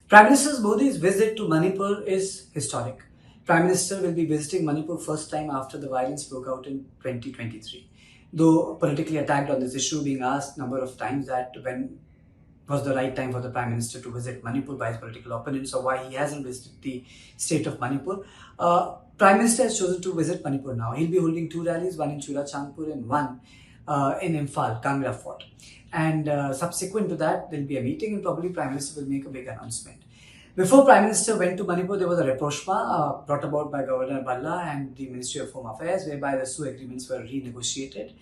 Prime Minister Modi's visit to Manipur is historic. Prime Minister will be visiting Manipur first time after the violence broke out in 2023. Though politically attacked on this issue, being asked number of times that when was the right time for the Prime Minister to visit Manipur by his political opponents, or why he hasn't visited the state of Manipur. Prime Minister has chosen to visit Manipur now. He'll be holding two rallies, one in Churachandpur and one in Imphal, Kangra Fort. And subsequent to that, there'll be a meeting and probably Prime Minister will make a big announcement. Before Prime Minister went to Manipur, there was a rapprochement brought about by Governor Balla and the Ministry of Home Affairs, whereby the SU agreements were renegotiated.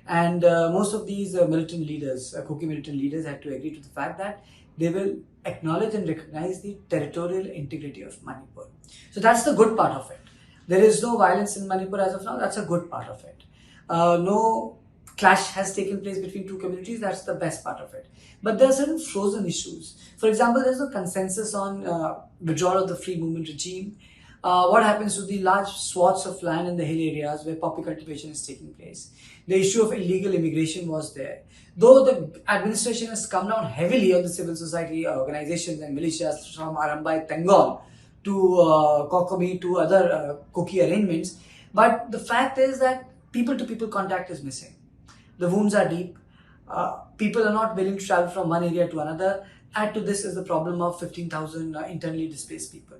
And most of these militant leaders, Kuki militant leaders, had to agree to the fact that they will acknowledge and recognize the territorial integrity of Manipur. So that's the good part of it. There is no violence in Manipur as of now. That's a good part of it. No clash has taken place between two communities. That's the best part of it. But there are certain frozen issues. For example, there's no consensus on withdrawal of the free movement regime. What happens to the large swaths of land in the hill areas where poppy cultivation is taking place? The issue of illegal immigration was there. Though the administration has come down heavily on the civil society organizations and militias from Arambai, Tengon to Kokomi to other Kuki arrangements, but the fact is that people-to-people contact is missing. The wounds are deep. People are not willing to travel from one area to another. Add to this is the problem of 15,000 internally displaced people.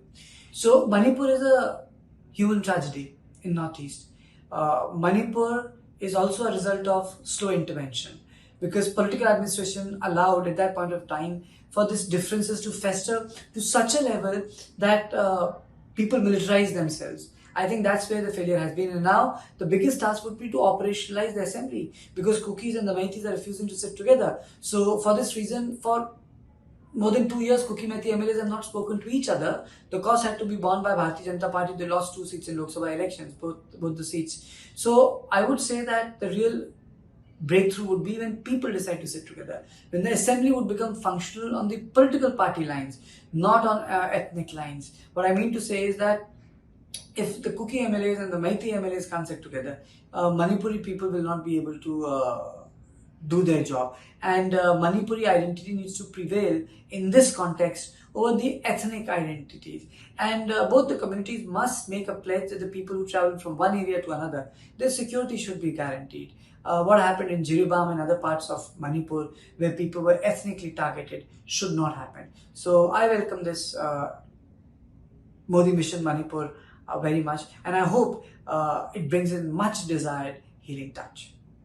So Manipur is a human tragedy in Northeast. Manipur is also a result of slow intervention because political administration allowed at that point of time for these differences to fester to such a level that people militarize themselves. I think that's where the failure has been. And now the biggest task would be to operationalize the assembly because Kukis and the Meiteis are refusing to sit together. So for this reason, for more than 2 years, Kuki Meitei MLAs have not spoken to each other. The cost had to be borne by Bharatiya Janata Party. They lost 2 seats in Lok Sabha elections, both the seats. So I would say that the real breakthrough would be when people decide to sit together. When the assembly would become functional on the political party lines, not on ethnic lines. What I mean to say is that if the Kuki MLAs and the Meitei MLAs can't sit together, Manipuri people will not be able to do their job. And Manipuri identity needs to prevail in this context over the ethnic identities. And both the communities must make a pledge that the people who travel from one area to another, their security should be guaranteed. What happened in Jiribam and other parts of Manipur where people were ethnically targeted should not happen. So I welcome this Modi Mission Manipur very much, and I hope it brings in much desired healing touch.